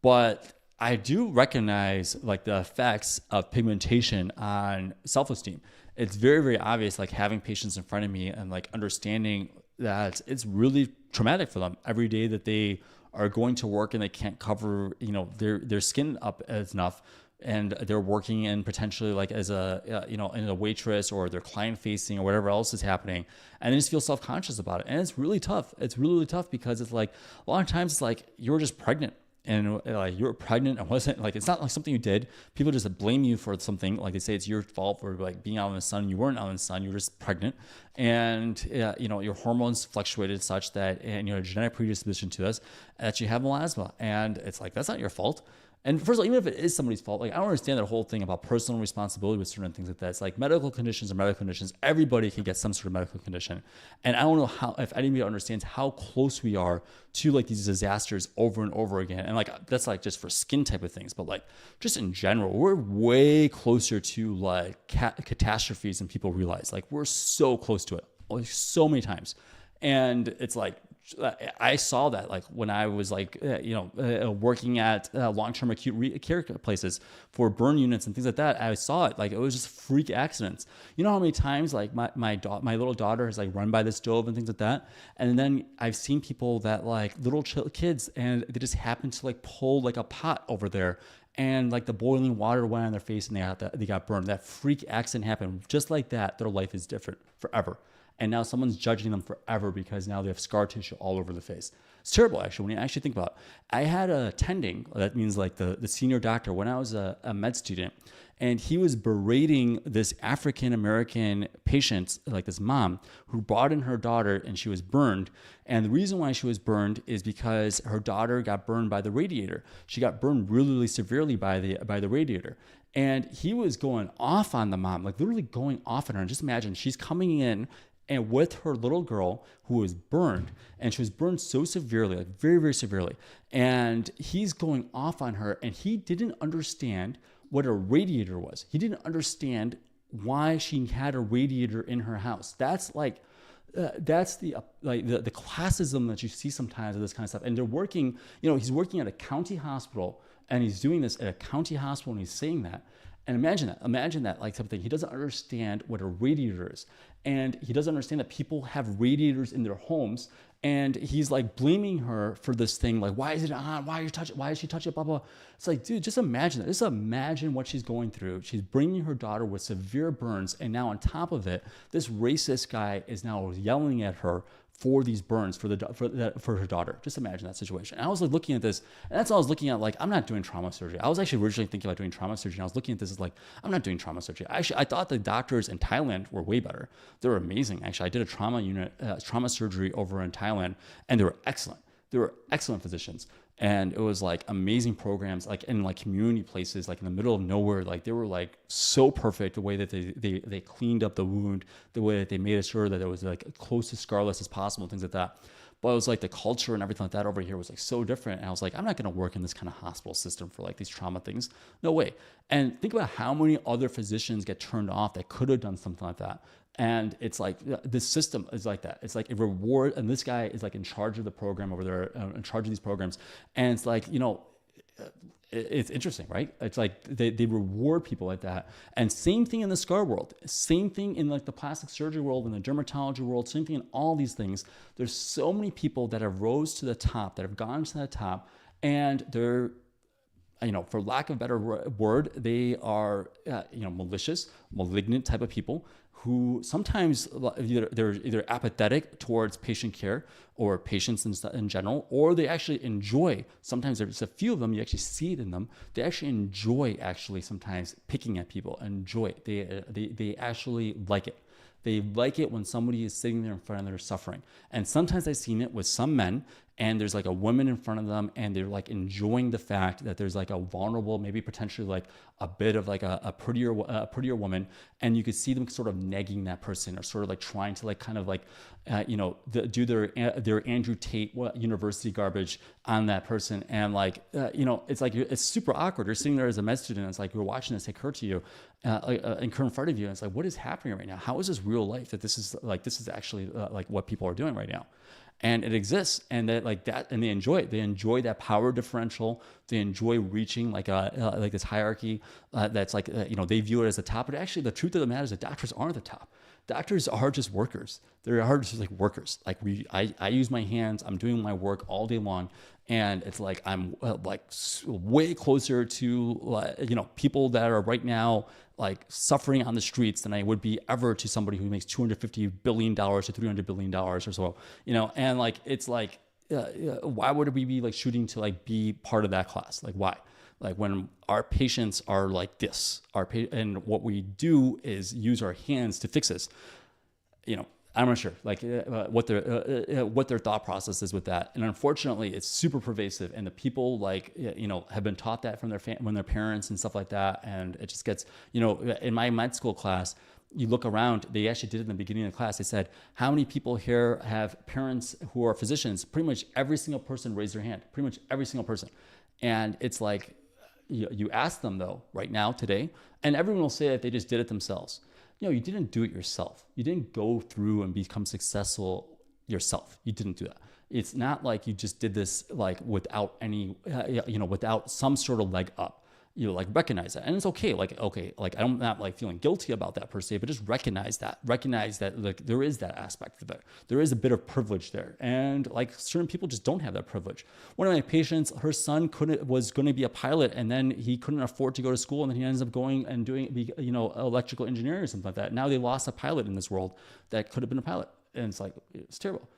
Speaker 2: but I do recognize like the effects of pigmentation on self-esteem. It's very, very obvious, like having patients in front of me and like understanding that it's really traumatic for them every day that they are going to work and they can't cover, their skin up as enough, and they're working in potentially like as a, in a waitress, or they're client facing or whatever else is happening. And they just feel self-conscious about it. And it's really tough. It's really, really tough, because it's like, a lot of times it's like, you were just pregnant. And like you were pregnant, and wasn't like, it's not like something you did. People just blame you for something. Like they say it's your fault for like being out in the sun. You weren't out in the sun. You were just pregnant, and your hormones fluctuated such that, and your genetic predisposition to this, that you have melasma. And it's like, that's not your fault. And first of all, even if it is somebody's fault, like I don't understand that whole thing about personal responsibility with certain things like that. It's like medical conditions are medical conditions. Everybody can get some sort of medical condition. And I don't know if anybody understands how close we are to like these disasters over and over again. And like, that's like just for skin type of things, but like just in general, we're way closer to like catastrophes than people realize. Like we're so close to it, like so many times. And it's like, I saw that like when I was like, working at long-term acute care places for burn units and things like that. I saw it, like it was just freak accidents. You know how many times like my little daughter has like run by the stove and things like that. And then I've seen people that like little kids, and they just happen to like pull like a pot over there, and like the boiling water went on their face, and they got burned. That freak accident happened just like that. Their life is different forever. And now someone's judging them forever because now they have scar tissue all over the face. It's terrible, actually, when you actually think about it. I had a attending, that means like the senior doctor, when I was a med student, and he was berating this African-American patient, like this mom, who brought in her daughter, and she was burned. And the reason why she was burned is because her daughter got burned by the radiator. She got burned really, really severely by the radiator. And he was going off on the mom, like literally going off on her. And just imagine, she's coming in and with her little girl who was burned, and she was burned so severely, like very, very severely. And he's going off on her, and he didn't understand what a radiator was. He didn't understand why she had a radiator in her house. That's like, that's the classism that you see sometimes of this kind of stuff. And they're working, he's working at a county hospital, and he's doing this at a county hospital, and he's saying that. And imagine that like something. He doesn't understand what a radiator is. And he doesn't understand that people have radiators in their homes. And he's like blaming her for this thing. Like, why is it on? Why is she touching it? Blah, blah. It's like, dude, just imagine that. Just imagine what she's going through. She's bringing her daughter with severe burns. And now on top of it, this racist guy is now yelling at her for these burns for her daughter. Just imagine that situation. And I was like looking at this, and that's all I was looking at. Like, I'm not doing trauma surgery. I was actually originally thinking about doing trauma surgery. And I was looking at this as like, I'm not doing trauma surgery. Actually, I thought the doctors in Thailand were way better. They were amazing. Actually, I did a trauma surgery over in Thailand, and they were excellent. They were excellent physicians. And it was like amazing programs, like in like community places, like in the middle of nowhere. Like they were like so perfect, the way that they cleaned up the wound, the way that they made sure that it was like close to scarless as possible, things like that. but it was like the culture and everything like that over here was like so different. And I was like, I'm not going to work in this kind of hospital system for like these trauma things. No way. And think about how many other physicians get turned off that could have done something like that. And it's like this system is like that. It's like a reward. And this guy is like in charge of the program over there, in charge of these programs. And it's like, you know, it's interesting, right? It's like they reward people like that. And same thing in the scar world, same thing in like the plastic surgery world and the dermatology world, same thing in all these things. There's so many people that have rose to the top, that have gone to the top, and they're, you know, for lack of a better word, they are, you know, malicious, malignant type of people who sometimes they're either apathetic towards patient care or patients in general, or they actually enjoy, sometimes there's a few of them, you actually see it in them, they actually enjoy actually sometimes picking at people, enjoy it. They actually like it. They like it when somebody is sitting there in front of them suffering. And sometimes I've seen it with some men, and there's like a woman in front of them, and they're like enjoying the fact that there's like a vulnerable, maybe potentially like a bit of like a prettier woman, and you could see them sort of negging that person, or sort of like trying to like kind of like, you know, do their Andrew Tate university garbage on that person. And like, you know, it's like, it's super awkward. You're sitting there as a med student, it's like you're watching this occur to you, occur in front of you, and it's like, what is happening right now? How is this real life that this is actually like what people are doing right now? And it exists, and that like that, and they enjoy it. They enjoy that power differential. They enjoy reaching like like this hierarchy that's like, you know, they view it as the top. But actually, the truth of the matter is that doctors aren't the top. Doctors are just workers. They're just like workers. Like I use my hands. I'm doing my work all day long, and it's like I'm like way closer to you know, people that are right now like suffering on the streets than I would be ever to somebody who makes $250 billion to $300 billion or so, you know. And like, it's like, why would we be like shooting to like be part of that class? Like, why? Like, when our patients are like this, and what we do is use our hands to fix this, you know, I'm not sure like what their thought process is with that. And unfortunately, it's super pervasive, and the people like, you know, have been taught that from their parents and stuff like that. And it just gets, you know, in my med school class, you look around, they actually did it in the beginning of the class. They said, how many people here have parents who are physicians? Pretty much every single person raised their hand, pretty much every single person. And it's like, you ask them though, right now, today, and everyone will say that they just did it themselves. You know, you didn't do it yourself. You didn't go through and become successful yourself. You didn't do that. It's not like you just did this like without any, you know, without some sort of leg up. You like recognize that, and it's okay. Like, I'm not like feeling guilty about that per se, but just recognize that like there is that aspect of it. There is a bit of privilege there, and like certain people just don't have that privilege. One of my patients, her son was going to be a pilot, and then he couldn't afford to go to school, and then he ends up going and doing, you know, electrical engineering or something like that. Now they lost a pilot in this world that could have been a pilot, and it's like, it's terrible.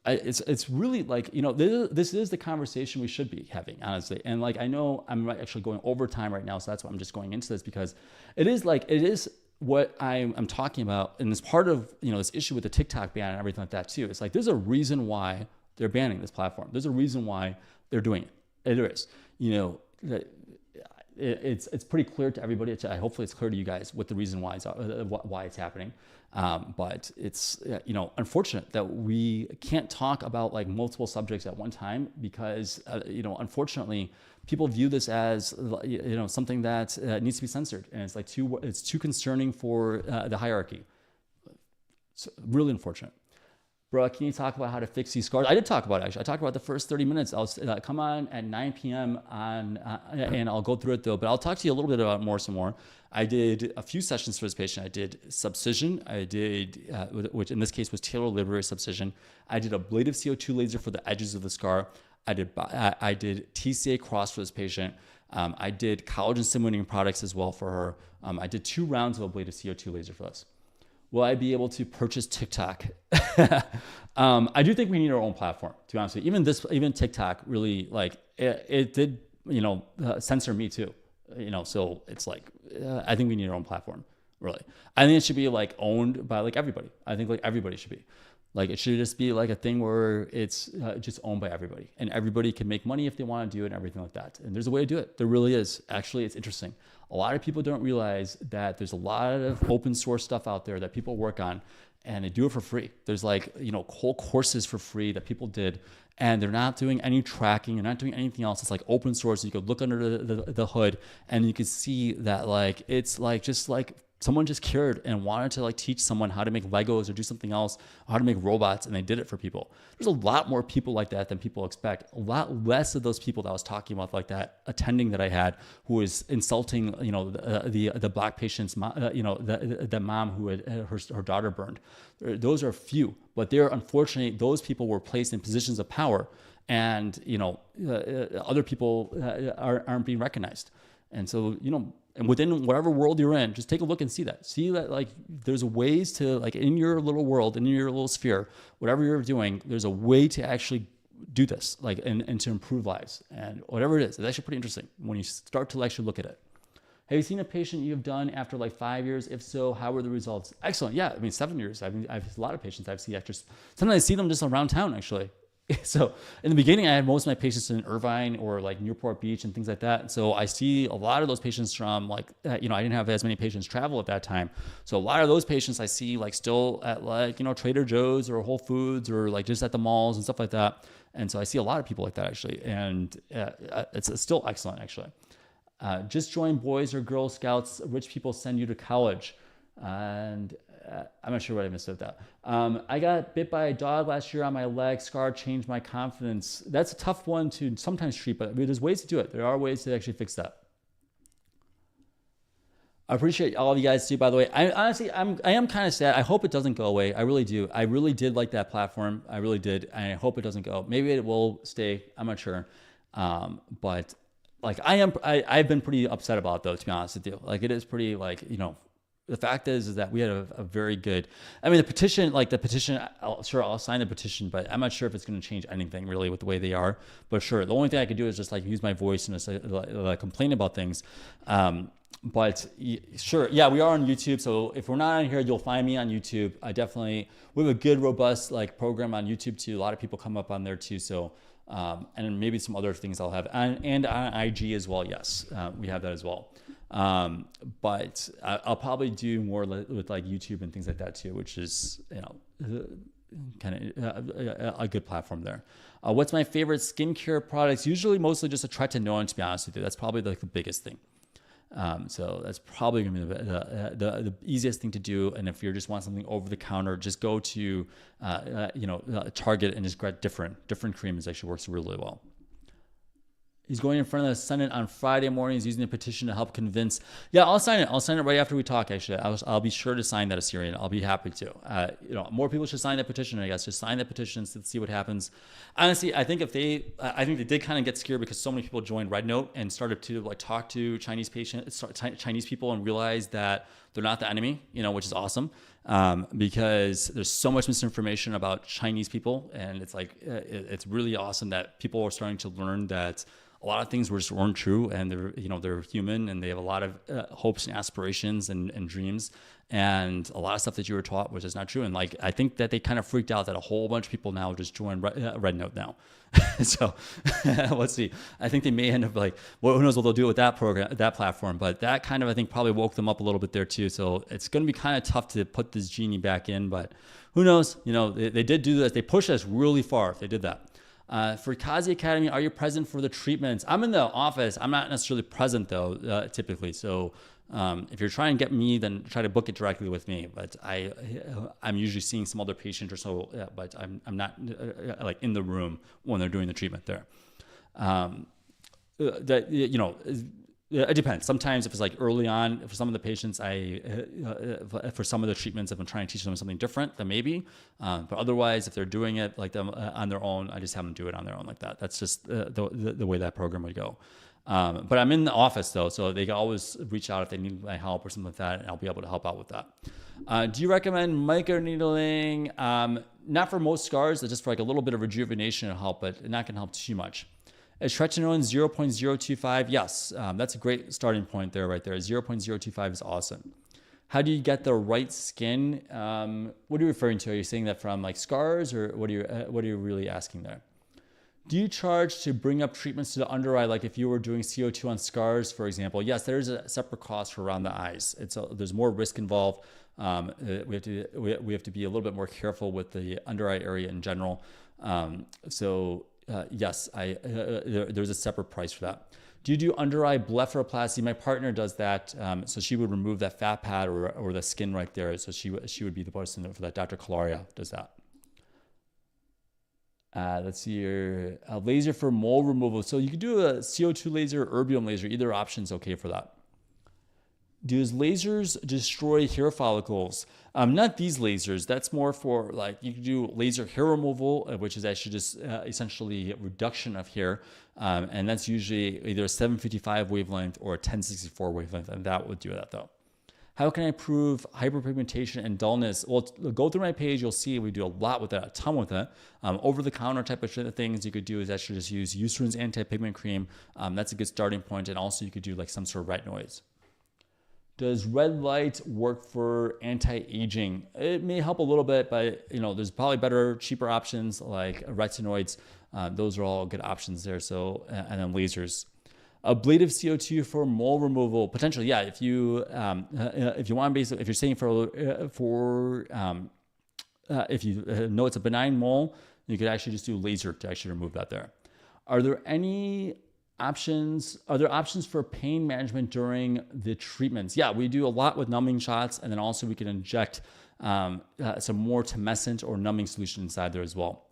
Speaker 2: It's really like, you know, this is the conversation we should be having, honestly. And like, I know I'm actually going over time right now, so that's why I'm just going into this, because it is what I'm talking about, and it's part of, you know, this issue with the TikTok ban and everything like that too. It's like, there's a reason why they're banning this platform. There's a reason why they're doing it. There is, you know, it's pretty clear to everybody. Hopefully it's clear to you guys what the reason why it's happening. But it's, you know, unfortunate that we can't talk about like multiple subjects at one time, because, you know, unfortunately, people view this as, you know, something that needs to be censored, and it's like it's too concerning for the hierarchy. So really unfortunate. Bro, can you talk about how to fix these scars? I did talk about it, actually. I talked about the first 30 minutes. I'll come on at 9 p.m. and I'll go through it though, but I'll talk to you a little bit about some more. I did a few sessions for this patient. I did subcision. I did, which in this case was talar library subcision. I did ablative CO2 laser for the edges of the scar. I did TCA cross for this patient. I did collagen-stimulating products as well for her. I did 2 rounds of ablative CO2 laser for this. Will I be able to purchase TikTok? I do think we need our own platform, to be honest with you. Even TikTok really, like, it did, you know, censor me too, you know, so it's like, I think we need our own platform, really. I think it should be like owned by like everybody. I think like everybody should be. Like, it should just be like a thing where it's just owned by everybody, and everybody can make money if they want to do it and everything like that. And there's a way to do it. There really is. Actually, it's interesting. A lot of people don't realize that there's a lot of open source stuff out there that people work on, and they do it for free. There's like, whole courses for free that people did, and they're not doing any tracking, they're not doing anything else. It's like open source. You could look under the hood and you could see that like, it's like, just like someone just cared and wanted to like teach someone how to make Legos or do something else, or how to make robots, and they did it for people. There's a lot more people like that than people expect. A lot less of those people that I was talking about, like that attending that I had, who was insulting, the black patient's, the mom who had her daughter burned. Those are few, but they're, unfortunately, those people were placed in positions of power, and other people aren't being recognized. And so, and within whatever world you're in, just take a look and see that like there's ways to, like, in your little world, in your little sphere, whatever you're doing, there's a way to actually do this, like, and to improve lives, and whatever it is. It's actually pretty interesting when you start to actually look at it. Have you seen a patient you've done after like 5 years? If so, how were the results? Excellent. Yeah. I mean, 7 years. I've a lot of patients I've seen after, sometimes I see them just around town, actually. So in the beginning, I had most of my patients in Irvine or like Newport Beach and things like that. So I see a lot of those patients from like, I didn't have as many patients travel at that time. So a lot of those patients I see like still at like, Trader Joe's or Whole Foods or like just at the malls and stuff like that. And so I see a lot of people like that, actually. And it's still excellent, actually. Just join Boys or Girl Scouts. Rich people send you to college. And I'm not sure what I missed with that. I got bit by a dog last year on my leg. Scar changed my confidence. That's a tough one to sometimes treat, but there's ways to do it. There are ways to actually fix that. I appreciate all of you guys too, by the way. I am kind of sad. I hope it doesn't go away. I really do. I really did like that platform. I really did. And I hope it doesn't go. Maybe it will stay. I'm not sure. But like I've been pretty upset about it, though, to be honest with you. Like, it is pretty, like, the fact is that we had a very good, I mean, the petition, I'll sign the petition, but I'm not sure if it's going to change anything really with the way they are. But sure, the only thing I could do is just like use my voice and just like complain about things. But sure, yeah, we are on YouTube. So if we're not on here, you'll find me on YouTube. We have a good, robust like program on YouTube too. A lot of people come up on there too. So, and maybe some other things I'll have, and on IG as well. Yes, we have that as well. But I'll probably do more with like YouTube and things like that too, which is, kind of a good platform there. What's my favorite skincare products? Usually mostly just a tretinoin, to be honest with you. That's probably like the biggest thing. So that's probably gonna be the easiest thing to do. And if you just want something over the counter, just go to, Target and just get different creams. Actually works really well. He's going in front of the Senate on Friday morning. He's using a petition to help convince. Yeah, I'll sign it. I'll sign it right after we talk, actually. I'll be sure to sign that, Assyrian. I'll be happy to. More people should sign that petition, I guess. Just sign that petition to see what happens. Honestly, I think they did kind of get scared because so many people joined Red Note and started to like talk to Chinese people and realize that they're not the enemy, which is awesome. Because there's so much misinformation about Chinese people, and it's like, it's really awesome that people are starting to learn that a lot of things weren't true, and they're human, and they have a lot of hopes and aspirations and dreams, and a lot of stuff that you were taught was just not true. And like, I think that they kind of freaked out that a whole bunch of people now just join Red Note now. So let's see. I think they may end up like, well, who knows what they'll do with that program, that platform, but that kind of, I think, probably woke them up a little bit there too. So it's going to be kind of tough to put this genie back in, but who knows? They did do this. They pushed us really far if they did that. For Qazi Academy, are you present for the treatments? I'm in the office. I'm not necessarily present though, typically. So if you're trying to get me, then try to book it directly with me. But I'm usually seeing some other patient or so, but I'm not like in the room when they're doing the treatment there. It depends. Sometimes if it's like early on, for some of the patients, for some of the treatments, if I'm trying to teach them something different, then maybe. But otherwise, if they're doing it like them on their own, I just have them do it on their own like that. That's just the way that program would go. But I'm in the office though, so they can always reach out if they need my help or something like that, and I'll be able to help out with that. Do you recommend microneedling? Not for most scars, just for like a little bit of rejuvenation and help, but not going to help too much. Is tretinoin 0.025? Yes, that's a great starting point there, right there. 0.025 is awesome. How do you get the right skin? What are you referring to? Are you saying that from like scars, or what are you really asking there? Do you charge to bring up treatments to the under eye, like if you were doing CO2 on scars, for example? Yes, there is a separate cost for around the eyes. There's more risk involved. We have to be a little bit more careful with the under eye area in general. Yes, there's a separate price for that. Do you do under eye blepharoplasty? My partner does that. So she would remove that fat pad or the skin right there. So she would be the person for that. Dr. Calaria does that. Let's see here. A laser for mole removal. So you could do a CO2 laser or erbium laser. Either option's okay for that. Does lasers destroy hair follicles? Not these lasers. That's more for like, you can do laser hair removal, which is actually just essentially a reduction of hair. And that's usually either a 755 wavelength or a 1064 wavelength. And that would do that though. How can I improve hyperpigmentation and dullness? Well, go through my page. You'll see we do a lot with that, a ton with that. Over-the-counter type of things you could do is actually just use Eucerin's anti-pigment cream. That's a good starting point. And also you could do like some sort of retinoids. Does red light work for anti-aging? It may help a little bit, but there's probably better, cheaper options like retinoids. Those are all good options there. So, and then lasers. Ablative CO2 for mole removal, potentially, yeah. If you want basically, if you're saying if you know it's a benign mole, you could actually just do laser to actually remove that there. Are there options for pain management during the treatments? Yeah, we do a lot with numbing shots, and then also we can inject some more tumescent or numbing solution inside there as well.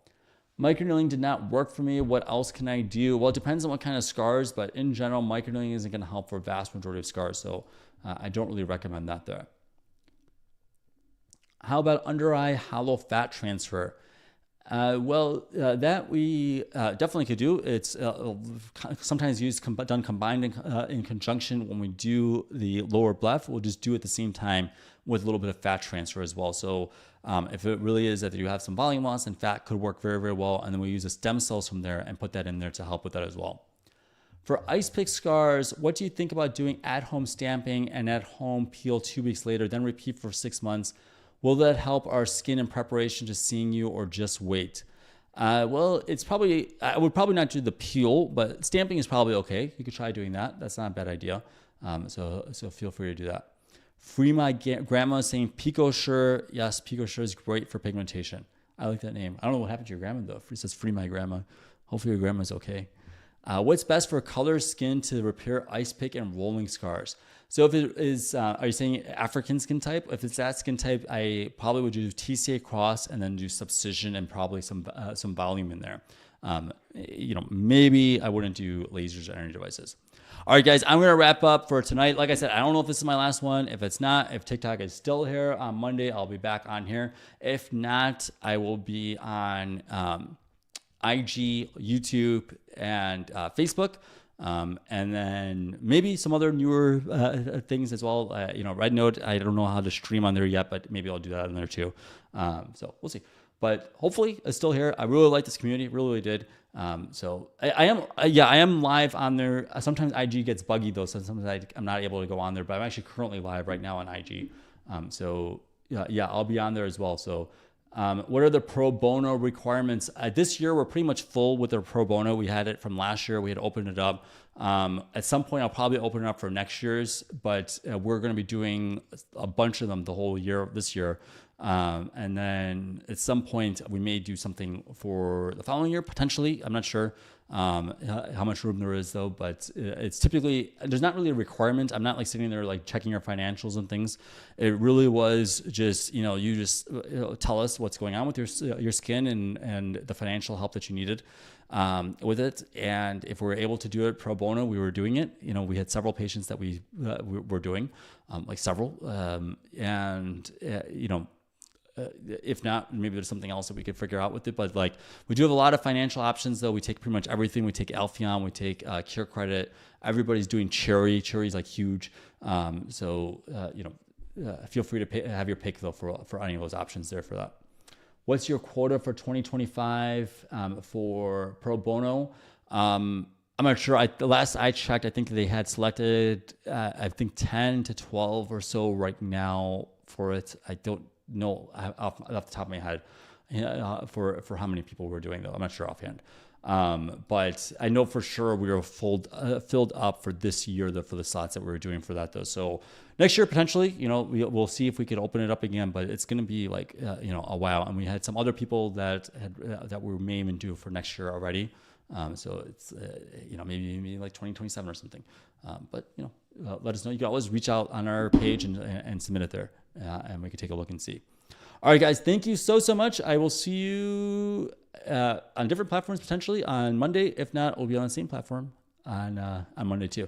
Speaker 2: Microneedling did not work for me. What else can I do? Well, it depends on what kind of scars, but in general, microneedling isn't going to help for a vast majority of scars, so I don't really recommend that there. How about under eye hollow fat transfer? That we definitely could do. It's sometimes done combined in conjunction when we do the lower bleph. We'll just do it at the same time with a little bit of fat transfer as well. So if it really is that you have some volume loss, and fat could work very, very well. And then we use the stem cells from there and put that in there to help with that as well. For ice pick scars, what do you think about doing at-home stamping and at-home peel 2 weeks later, then repeat for 6 months? Will that help our skin in preparation to seeing you, or just wait? Well, I would probably not do the peel, but stamping is probably okay. You could try doing that. That's not a bad idea. So feel free to do that. Free My Grandma saying Pico Sure. Yes, Pico Sure is great for pigmentation. I like that name. I don't know what happened to your grandma though. It says Free My Grandma. Hopefully your grandma's okay. What's best for color skin to repair ice pick and rolling scars? So if it is, are you saying African skin type? If it's that skin type, I probably would do TCA cross and then do subcision and probably some volume in there. Maybe I wouldn't do lasers or energy devices. All right, guys, I'm going to wrap up for tonight. Like I said, I don't know if this is my last one. If it's not, if TikTok is still here on Monday, I'll be back on here. If not, I will be on IG, YouTube, and Facebook. And then maybe some other newer things as well. Red Note, I don't know how to stream on there yet, but maybe I'll do that on there too. So we'll see. But hopefully it's still here. I really like this community, really did. So I am live on there. Sometimes IG gets buggy though, so sometimes I'm not able to go on there. But I'm actually currently live right now on IG. I'll be on there as well. So. What are the pro bono requirements? This year, we're pretty much full with the pro bono. We had it from last year. We had opened it up. At some point, I'll probably open it up for next year's, but we're going to be doing a bunch of them the whole year this year. And then at some point, we may do something for the following year, potentially. I'm not sure how much room there is, though, but it's typically, there's not really a requirement. I'm not like sitting there like checking your financials and things. It really was just, you just tell us what's going on with your skin and the financial help that you needed with it. And if we were able to do it pro bono, we were doing it. We had several patients that we were doing, like several. If not, maybe there's something else that we could figure out with it. But like, we do have a lot of financial options though. We take pretty much everything. We take Alpheon, we take Cure Credit. Everybody's doing Cherry. Cherry's like huge. Feel free to have your pick though for any of those options there for that. What's your quota for 2025 for pro bono? I'm not sure. The last I checked, I think they had selected, 10 to 12 or so right now for it. I don't know off the top of my head for how many people we're doing though. I'm not sure offhand. But I know for sure we were filled up for this year for the slots that we were doing for that though. So next year potentially, we'll see if we can open it up again, but it's going to be like a while. And we had some other people that we may even do for next year already. So it's maybe like 2027 or something. But let us know. You can always reach out on our page and submit it there, and we can take a look and see. All right, guys, thank you so much. I will see you on different platforms potentially on Monday. If not, we'll be on the same platform on Monday too.